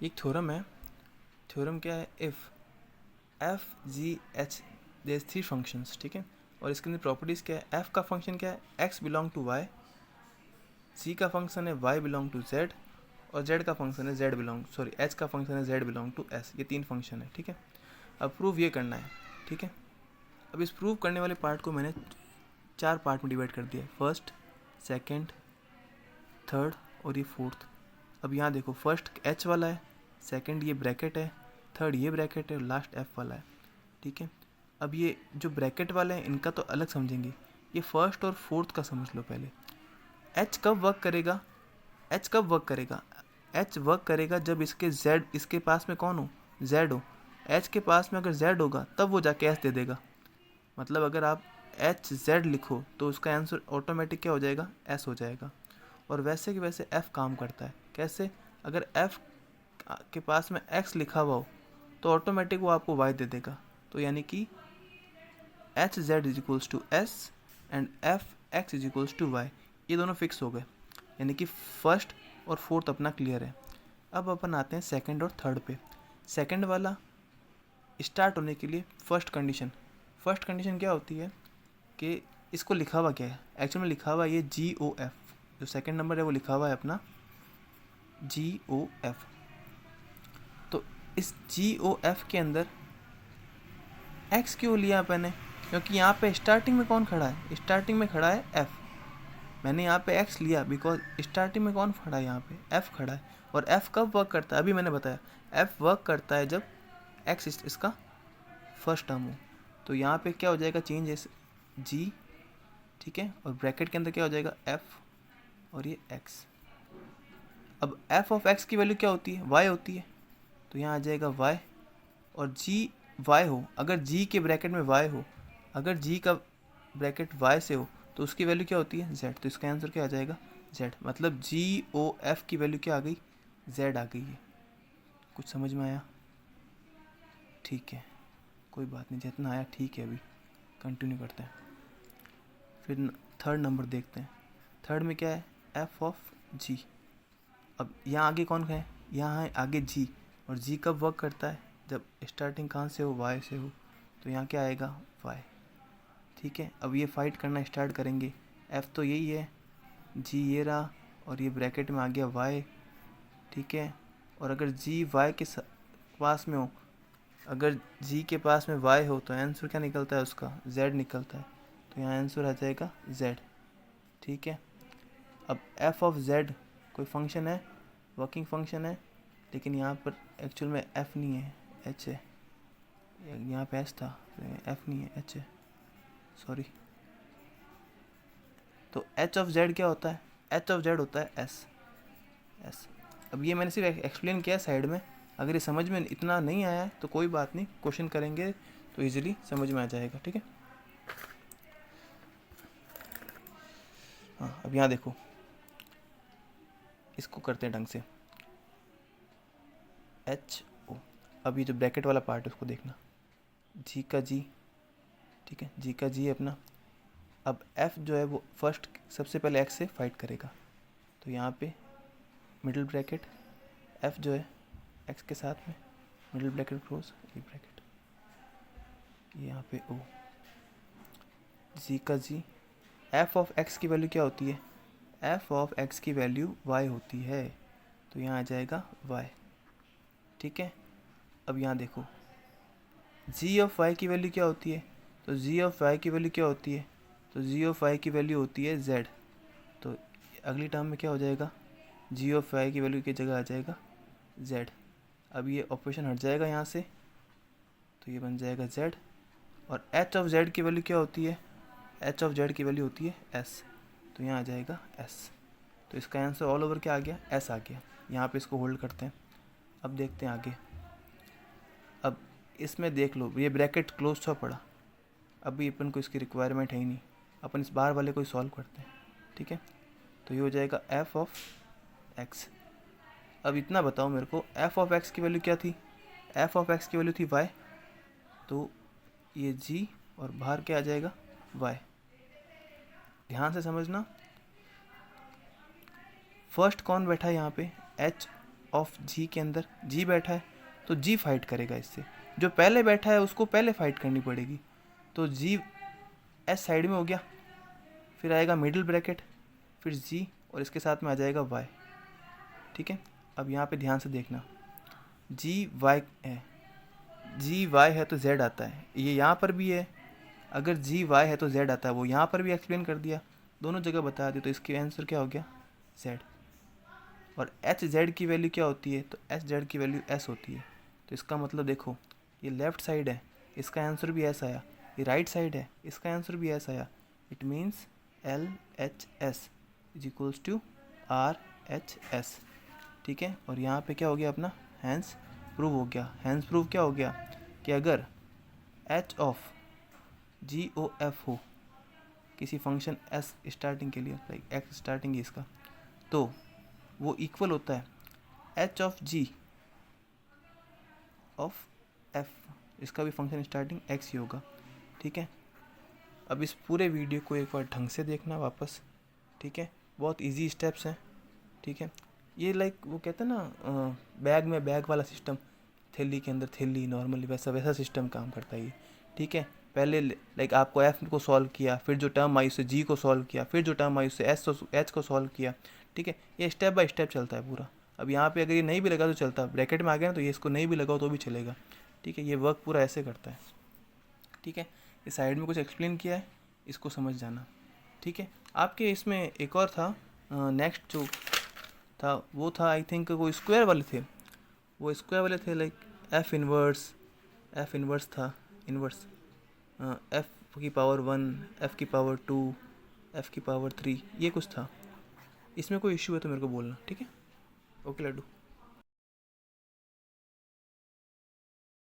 एक थ्योरम है, थ्योरम क्या है, if F G H there three functions, ठीक है, और इसके अंदर प्रॉपर्टीज़ क्या है, एफ का फंक्शन क्या है, एक्स बिलोंग टू वाई, सी का फंक्शन है वाई बिलोंग टू जेड, और जेड का फंक्शन है एच का फंक्शन है जेड बिलोंग टू एस। ये 3 फंक्शन है, ठीक है। अब प्रूव ये करना है, ठीक है। अब इस प्रूव करने वाले पार्ट को मैंने 4 पार्ट में डिवाइड कर दिया है, फर्स्ट, सेकेंड, थर्ड और ये फोर्थ। अब यहाँ देखो, फर्स्ट एच वाला है, सेकेंड ये ब्रैकेट है, थर्ड ये ब्रैकेट है और लास्ट एफ वाला है, ठीक है। अब ये जो ब्रैकेट वाले हैं इनका तो अलग समझेंगे, ये फर्स्ट और फोर्थ का समझ लो पहले। एच कब वर्क करेगा, एच वर्क करेगा जब इसके पास में कौन हो, जेड हो। एच के पास में अगर जेड होगा तब वो जाके एस दे देगा। मतलब अगर आप एच जेड लिखो तो उसका आंसर ऑटोमेटिक क्या हो जाएगा, एस हो जाएगा। और वैसे कि वैसे एफ काम करता है, कैसे, अगर एफ के पास में एक्स लिखा हुआ हो तो ऑटोमेटिक वो आपको वाई दे देगा। तो यानी कि H Z is equals to S and F X is equals to Y, ये दोनों फिक्स हो गए। यानी कि फर्स्ट और फोर्थ अपना क्लियर है। अब अपन आते हैं सेकंड और थर्ड पे। सेकंड वाला स्टार्ट होने के लिए फर्स्ट कंडीशन क्या होती है कि इसको लिखा हुआ क्या है, एक्चुअल में लिखा हुआ ये जी ओ एफ, जो सेकंड नंबर है वो लिखा हुआ है अपना जी ओ एफ। तो इस जी ओ एफ के अंदर एक्स क्यों लिया अपन ने, क्योंकि यहाँ पे स्टार्टिंग में कौन खड़ा है, स्टार्टिंग में खड़ा है एफ। मैंने यहाँ पे एक्स लिया बिकॉज स्टार्टिंग में कौन खड़ा है, यहाँ पे एफ खड़ा है। और एफ कब वर्क करता है, अभी मैंने बताया, एफ वर्क करता है जब एक्स इसका फर्स्ट टर्म हो। तो यहाँ पे क्या हो जाएगा, चेंज है जी, ठीक है, और ब्रैकेट के अंदर क्या हो जाएगा, एफ और ये एक्स। अब एफ ऑफ एक्स की वैल्यू क्या होती है, वाई होती है, तो यहाँ आ जाएगा वाई। और जी वाई हो, अगर जी के ब्रैकेट में वाई हो, अगर जी का ब्रैकेट वाई से हो तो उसकी वैल्यू क्या होती है, जेड। तो इसका आंसर क्या आ जाएगा, जेड। मतलब जी ओ एफ की वैल्यू क्या आ गई, जेड आ गई है। कुछ समझ में आया, ठीक है, कोई बात नहीं, जितना आया ठीक है। अभी कंटिन्यू करते हैं, फिर थर्ड नंबर देखते हैं। थर्ड में क्या है, एफ ऑफ जी। अब यहाँ आगे कौन है, यहाँ है आगे जी, और जी कब वर्क करता है, जब स्टार्टिंग कहाँ से हो, वाई से हो। तो यहाँ क्या आएगा, वाई, ठीक है। अब ये फाइट करना स्टार्ट करेंगे, एफ तो यही है, जी ये रहा, और ये ब्रैकेट में आ गया वाई, ठीक है। और अगर जी वाई के पास में हो, अगर जी के पास में वाई हो तो आंसर क्या निकलता है उसका, जेड निकलता है। तो यहाँ आंसर आ जाएगा जेड, ठीक है। अब एफ ऑफ जेड कोई फंक्शन है, वर्किंग फंक्शन है, लेकिन यहाँ पर एक्चुअल में एफ नहीं है, एच है। यहाँ पे एच था, एफ नहीं है, एच है, सॉरी। तो एच ऑफ जेड क्या होता है, एच ऑफ जेड होता है एस। अब ये मैंने सिर्फ एक्सप्लेन किया साइड में, अगर ये समझ में इतना नहीं आया है तो कोई बात नहीं, क्वेश्चन करेंगे तो इजीली समझ में आ जाएगा, ठीक है। हाँ, अब यहाँ देखो, इसको करते हैं ढंग से, एच ओ। अब ये जो ब्रैकेट वाला पार्ट है उसको देखना, जी का जी, ठीक है, जी का जी है अपना। अब एफ जो है वो फर्स्ट सबसे पहले एक्स से फाइट करेगा, तो यहाँ पे मिडिल ब्रैकेट, एफ जो है एक्स के साथ में मिडिल ब्रैकेट क्लोज, ये ब्रैकेट, यहाँ पे ओ, जी का जी। एफ ऑफ एक्स की वैल्यू क्या होती है, एफ ऑफ एक्स की वैल्यू वाई होती है, तो यहाँ आ जाएगा वाई, ठीक है। अब यहाँ देखो, जी ऑफ वाई की वैल्यू क्या होती है, तो जी ऑफ वाई की वैल्यू क्या होती है, तो जी ऑफ वाई की वैल्यू होती है जेड। तो अगली टर्म में क्या हो जाएगा, जी ऑफ वाई की वैल्यू की जगह आ जाएगा जेड। अब ये ऑपरेशन हट जाएगा यहाँ से, तो ये बन जाएगा जेड। और एच ऑफ जेड की वैल्यू क्या होती है, एच ऑफ जेड की वैल्यू होती है एस, तो यहाँ आ जाएगा एस। तो इसका आंसर ऑल ओवर क्या आ गया, एस आ गया। यहाँ पे इसको होल्ड करते हैं, अब देखते हैं आगे। अब इसमें देख लो, ये ब्रैकेट क्लोज था पड़ा, अभी अपन को इसकी रिक्वायरमेंट है ही नहीं, अपन इस बाहर वाले को ही सॉल्व करते हैं, ठीक है। तो ये हो जाएगा एफ ऑफ एक्स। अब इतना बताओ मेरे को, एफ ऑफ एक्स की वैल्यू क्या थी, एफ ऑफ एक्स की वैल्यू थी वाई, तो ये जी और बाहर क्या आ जाएगा, वाई। ध्यान से समझना, फर्स्ट कौन बैठा है यहाँ पे, एच ऑफ जी के अंदर जी बैठा है तो जी फाइट करेगा इससे, जो पहले बैठा है उसको पहले फाइट करनी पड़ेगी। तो जी एस साइड में हो गया, फिर आएगा मिडिल ब्रैकेट, फिर जी और इसके साथ में आ जाएगा वाई। ठीक है, अब यहाँ पे ध्यान से देखना, जी वाई है, जी वाई है तो जेड आता है, ये यहाँ पर भी है, अगर जी वाई है तो जेड आता है, वो यहाँ पर भी एक्सप्लेन कर दिया, दोनों जगह बता दिया, तो इसकी आंसर क्या हो गया जेड। और एच जेड की वैल्यू क्या होती है, तो एच जेड की वैल्यू एस होती है। तो इसका मतलब देखो, ये लेफ्ट साइड है, इसका आंसर भी एस आया, ये राइट साइड है, इसका आंसर भी एस आया। It means L H S is equals to R H S. ठीक है, और यहाँ पे क्या हो गया अपना, हैंस प्रूव हो गया। हैंस प्रूव क्या हो गया कि अगर H of G O F हो किसी फंक्शन एस स्टार्टिंग के लिए, लाइक एक्स स्टार्टिंग है इसका, तो वो इक्वल होता है H of G of F, इसका भी फंक्शन स्टार्टिंग एक्स ही होगा। ठीक है, अब इस पूरे वीडियो को एक बार ढंग से देखना वापस। ठीक है, बहुत इजी स्टेप्स हैं। ठीक है, ये लाइक वो कहते हैं ना बैग में बैग वाला सिस्टम, थैली के अंदर थैली नॉर्मली, वैसा वैसा सिस्टम काम करता है ये। ठीक है, पहले लाइक आपको एफ को सॉल्व किया, फिर जो टर्म आई उससे जी को सॉल्व किया, फिर जो टर्म आई उससे एच को सॉल्व किया। ठीक है, ये स्टेप बाय स्टेप चलता है पूरा। अब यहाँ पे अगर ये नहीं भी लगा तो चलता, ब्रैकेट में आ गया ना तो ये इसको नहीं भी लगाओ तो भी चलेगा। ठीक है, ये वर्क पूरा ऐसे करता है। ठीक है, इस साइड में कुछ एक्सप्लेन किया है, इसको समझ जाना। ठीक है, आपके इसमें एक और था, नेक्स्ट जो था वो था आई थिंक वो स्क्वायर वाले थे, वो स्क्वायर वाले थे लाइक एफ इन्वर्स था, इन्वर्स एफ की पावर 1, एफ की पावर 2, एफ की पावर 3, ये कुछ था। इसमें कोई इश्यू है तो मेरे को बोलना। ठीक है, ओके लड्डू।